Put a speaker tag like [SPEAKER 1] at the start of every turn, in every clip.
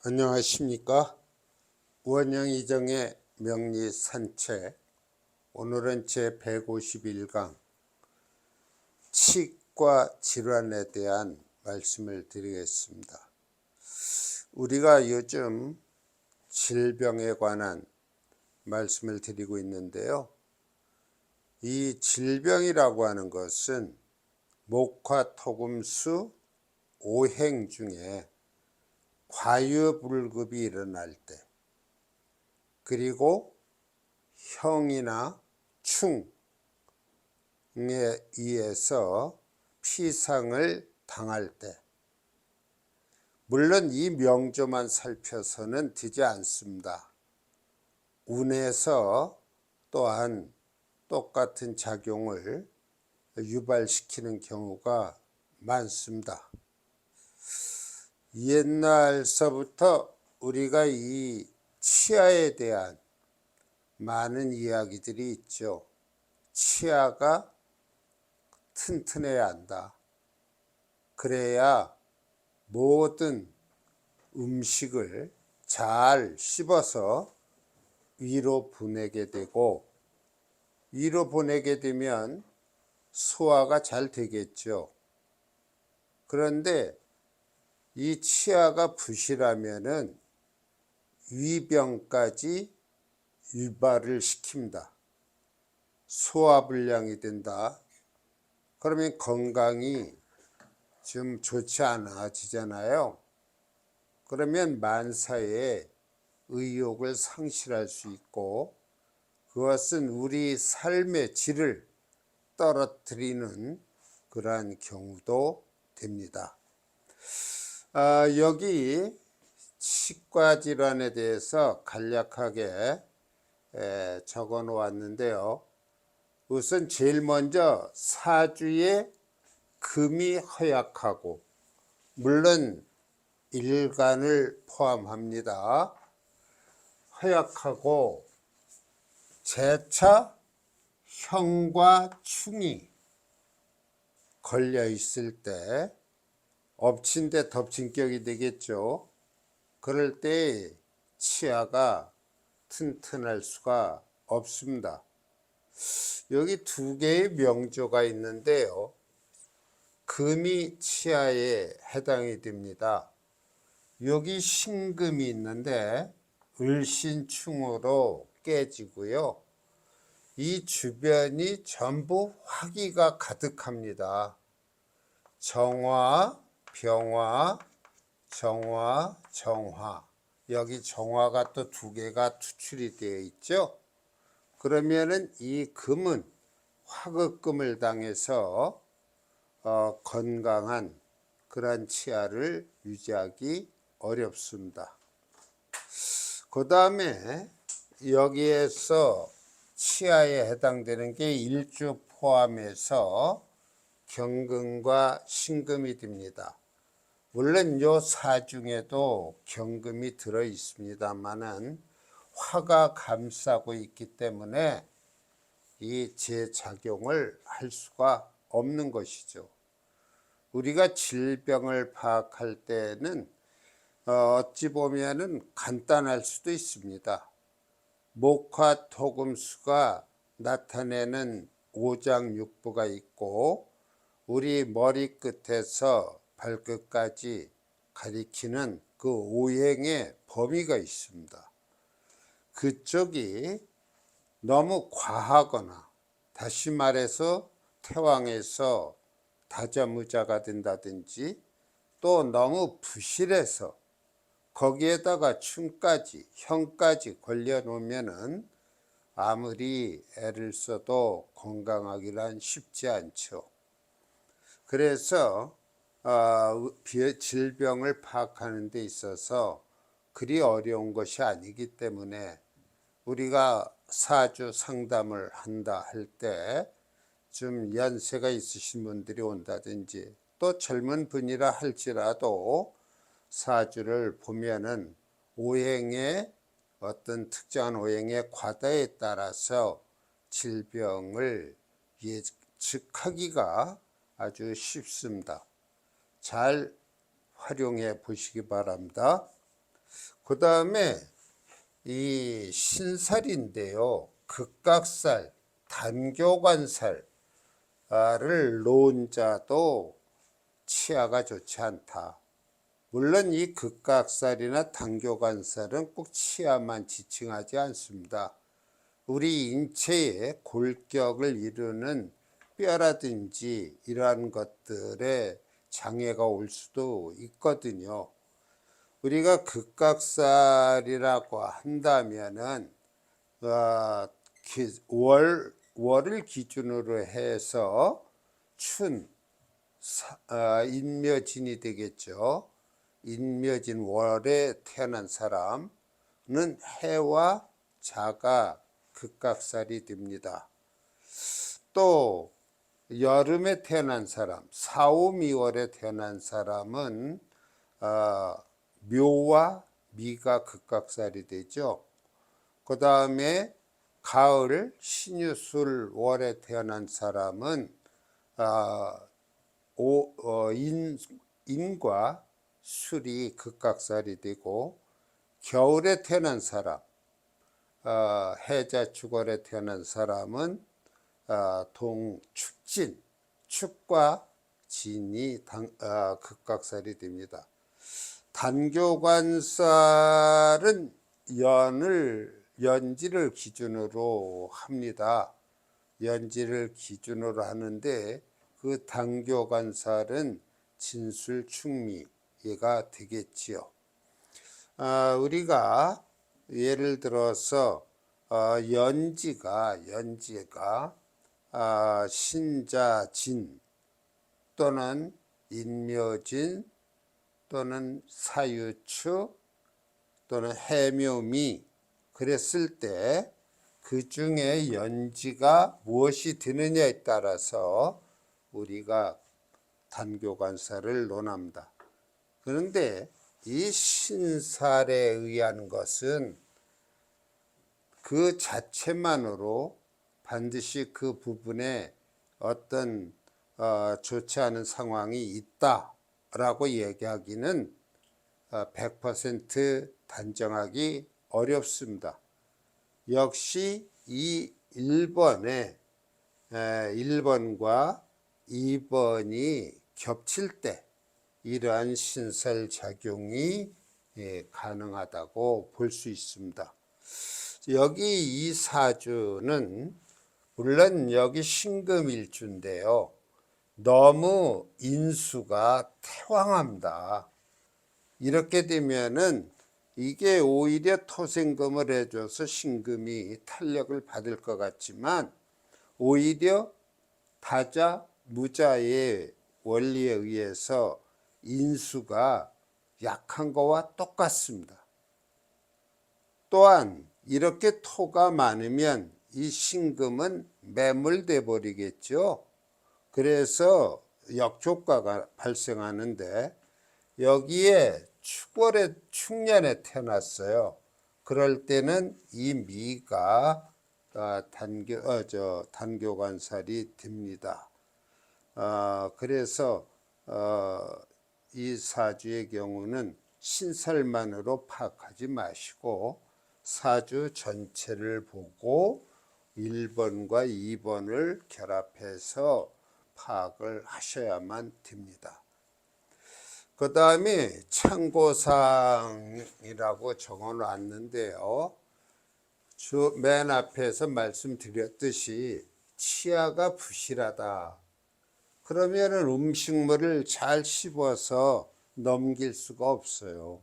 [SPEAKER 1] 안녕하십니까. 원영 이정의 명리산책, 오늘은 제 151강 치과 질환에 대한 말씀을 드리겠습니다. 우리가 요즘 질병에 관한 말씀을 드리고 있는데요, 이 질병이라고 하는 것은 목화토금수 오행 중에 과유불급이 일어날 때, 그리고 형이나 충에 의해서 피상을 당할 때, 물론 이 명조만 살펴서는 되지 않습니다. 운에서 또한 똑같은 작용을 유발시키는 경우가 많습니다. 옛날서부터 우리가 이 치아에 대한 많은 이야기들이 있죠. 치아가 튼튼해야 한다. 그래야 모든 음식을 잘 씹어서 위로 보내게 되고, 위로 보내게 되면 소화가 잘 되겠죠. 그런데 이 치아가 부실하면은 위병까지 유발을 시킵니다. 소화불량이 된다. 그러면 건강이 좀 좋지 않아지잖아요. 그러면 만사의 의욕을 상실할 수 있고, 그것은 우리 삶의 질을 떨어뜨리는 그러한 경우도 됩니다. 여기 치과 질환에 대해서 간략하게 적어 놓았는데요. 우선 제일 먼저 사주에 금이 허약하고, 물론 일간을 포함합니다. 허약하고 재차 형과 충이 걸려 있을 때, 엎친 데 덮친 격이 되겠죠. 그럴 때 치아가 튼튼할 수가 없습니다. 여기 두 개의 명조가 있는데요, 금이 치아에 해당이 됩니다. 여기 신금이 있는데 을신충으로 깨지고요, 이 주변이 전부 화기가 가득합니다. 정화, 병화, 정화, 정화. 여기 정화가 또 두 개가 투출이 되어 있죠. 그러면은 이 금은 화극금을 당해서 건강한 그런 치아를 유지하기 어렵습니다. 그 다음에 여기에서 치아에 해당되는 게 일주 포함해서 경금과 신금이 됩니다. 물론 요 사 중에도 경금이 들어 있습니다만은 화가 감싸고 있기 때문에 이 재작용을 할 수가 없는 것이죠. 우리가 질병을 파악할 때는 어찌 보면은 간단할 수도 있습니다. 목화토금수가 나타내는 오장육부가 있고, 우리 머리끝에서 발끝까지 가리키는 그 오행의 범위가 있습니다. 그쪽이 너무 과하거나, 다시 말해서 태왕에서 다자무자가 된다든지, 또 너무 부실해서 거기에다가 충까지, 형까지 걸려 놓으면은 아무리 애를 써도 건강하기란 쉽지 않죠. 그래서 질병을 파악하는 데 있어서 그리 어려운 것이 아니기 때문에 우리가 사주 상담을 한다 할 때 좀 연세가 있으신 분들이 온다든지, 또 젊은 분이라 할지라도 사주를 보면은 오행의 어떤 특정한 오행의 과다에 따라서 질병을 예측하기가 아주 쉽습니다. 잘 활용해 보시기 바랍니다. 그 다음에 이 신살인데요. 극각살, 단교관살을 놓은 자도 치아가 좋지 않다. 물론 이 극각살이나 단교관살은 꼭 치아만 지칭하지 않습니다. 우리 인체의 골격을 이루는 뼈라든지 이러한 것들에 장애가 올 수도 있거든요. 우리가 극각살이라고 한다면은 월을 기준으로 해서 인묘진이 되겠죠. 인묘진 월에 태어난 사람은 해와 자가 극각살이 됩니다. 또 여름에 태어난 사람, 4, 5, 2월에 태어난 사람은 묘와 미가 극각살이 되죠. 그 다음에 가을 신유술 월에 태어난 사람은 인과 술이 극각살이 되고, 겨울에 태어난 사람, 해자 축월에 태어난 사람은 동축진, 축과 진이 극각살이 됩니다. 단교관살은 연지를 기준으로 합니다. 연지를 기준으로 하는데 그 단교관살은 진술충미가 되겠지요. 우리가 예를 들어서 연지가 신자진 또는 인묘진 또는 사유추 또는 해묘미 그랬을 때 그 중에 연지가 무엇이 드느냐에 따라서 우리가 단교관살을 논합니다. 그런데 이 신살에 의한 것은 그 자체만으로 반드시 그 부분에 어떤 좋지 않은 상황이 있다라고 얘기하기는 100% 단정하기 어렵습니다. 역시 이 1번과 2번이 겹칠 때 이러한 신살작용이 가능하다고 볼 수 있습니다. 여기 이 사주는 물론 여기 신금일주인데요. 너무 인수가 태왕합니다. 이렇게 되면은 이게 오히려 토생금을 해줘서 신금이 탄력을 받을 것 같지만 오히려 다자, 무자의 원리에 의해서 인수가 약한 거와 똑같습니다. 또한 이렇게 토가 많으면 이 신금은 매몰돼 버리겠죠. 그래서 역효과가 발생하는데 여기에 축년에 태어났어요. 그럴 때는 이 미가 단교관살이 됩니다. 그래서 이 사주의 경우는 신살만으로 파악하지 마시고 사주 전체를 보고 1번과 2번을 결합해서 파악을 하셔야만 됩니다. 그 다음에 참고사항이라고 적어 놨는데요. 맨 앞에서 말씀드렸듯이 치아가 부실하다. 그러면은 음식물을 잘 씹어서 넘길 수가 없어요.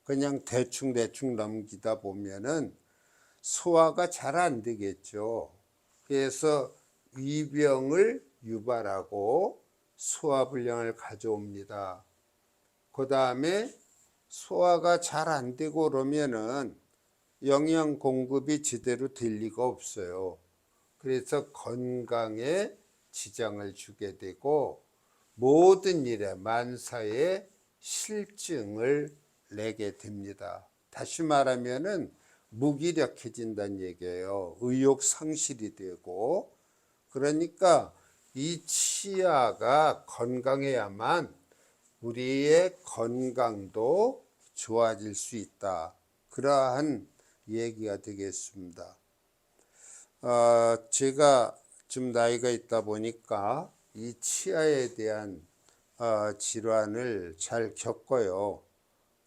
[SPEAKER 1] 그냥 대충 넘기다 보면은 소화가 잘 안 되겠죠. 그래서 위병을 유발하고 소화불량을 가져옵니다. 그 다음에 소화가 잘 안 되고 그러면은 영양 공급이 제대로 될 리가 없어요. 그래서 건강에 지장을 주게 되고 모든 일에 만사에 실증을 내게 됩니다. 다시 말하면은 무기력해진다는 얘기예요. 의욕 상실이 되고, 그러니까 이 치아가 건강해야만 우리의 건강도 좋아질 수 있다. 그러한 얘기가 되겠습니다. 제가 좀 나이가 있다 보니까 이 치아에 대한 질환을 잘 겪어요.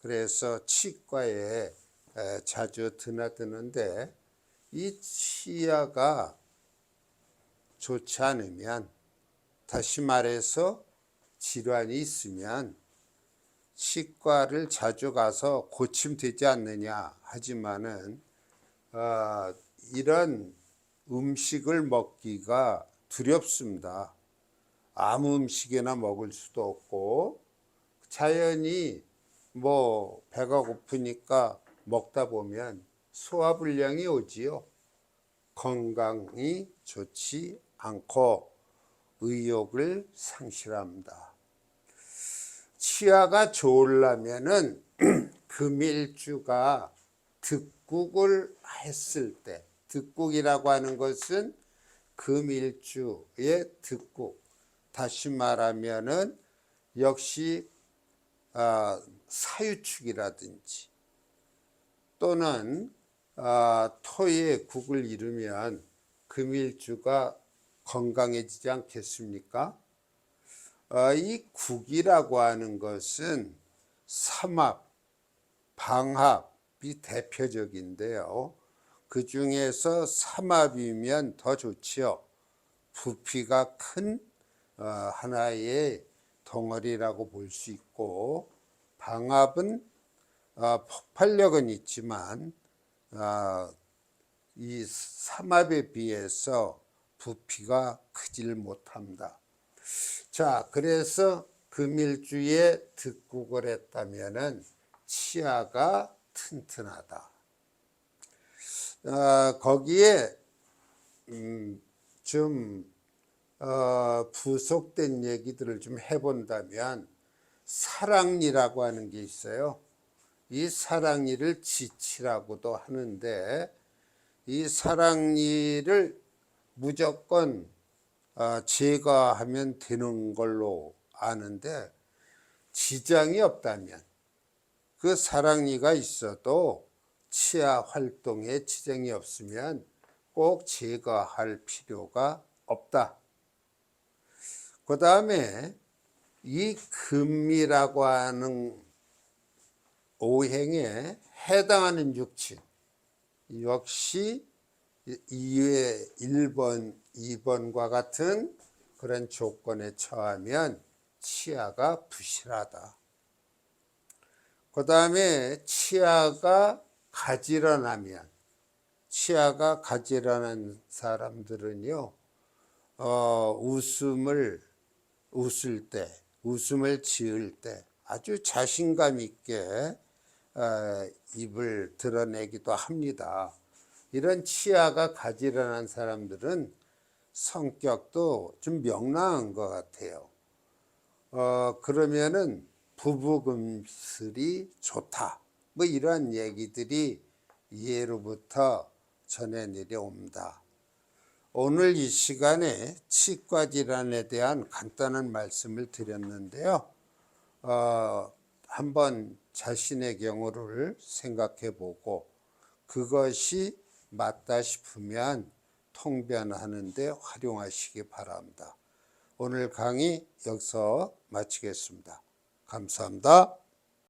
[SPEAKER 1] 그래서 치과에 자주 드나드는데 이 치아가 좋지 않으면, 다시 말해서 질환이 있으면 치과를 자주 가서 고치면 되지 않느냐 하지만은 이런 음식을 먹기가 두렵습니다. 아무 음식이나 먹을 수도 없고, 자연히 뭐 배가 고프니까 먹다 보면 소화불량이 오지요. 건강이 좋지 않고 의욕을 상실합니다. 치아가 좋으려면은 금일주가 득국을 했을 때, 득국이라고 하는 것은 금일주의 득국, 다시 말하면은 역시 사유축이라든지 또는 토의 국을 이루면 금일주가 건강해지지 않겠습니까? 이 국이라고 하는 것은 삼합, 방합이 대표적인데요. 그 중에서 삼합이면 더 좋지요. 부피가 큰 하나의 덩어리라고 볼 수 있고, 방합은 폭발력은 있지만 이 삼합에 비해서 부피가 크질 못합니다. 자, 그래서 금일주에 득국을 했다면은 치아가 튼튼하다. 거기에 좀 부속된 얘기들을 좀 해본다면, 사랑니라고 하는 게 있어요. 이 사랑니를 지치라고도 하는데, 이 사랑니를 무조건 제거하면 되는 걸로 아는데, 지장이 없다면, 그 사랑니가 있어도 치아 활동에 지장이 없으면 꼭 제거할 필요가 없다. 그 다음에 이 금이라고 하는 오행에 해당하는 육친, 역시 2회 1번, 2번과 같은 그런 조건에 처하면 치아가 부실하다. 그 다음에 치아가 가지런하면, 치아가 가지런한 사람들은요, 웃을 때, 웃음을 지을 때 아주 자신감 있게 입을 드러내기도 합니다. 이런 치아가 가지런한 사람들은 성격도 좀 명랑한 것 같아요. 그러면은 부부금슬이 좋다, 뭐 이런 얘기들이 예로부터 전해 내려옵니다. 오늘 이 시간에 치과 질환에 대한 간단한 말씀을 드렸는데요. 한번 자신의 경우를 생각해 보고 그것이 맞다 싶으면 통변하는 데 활용하시기 바랍니다. 오늘 강의 여기서 마치겠습니다. 감사합니다.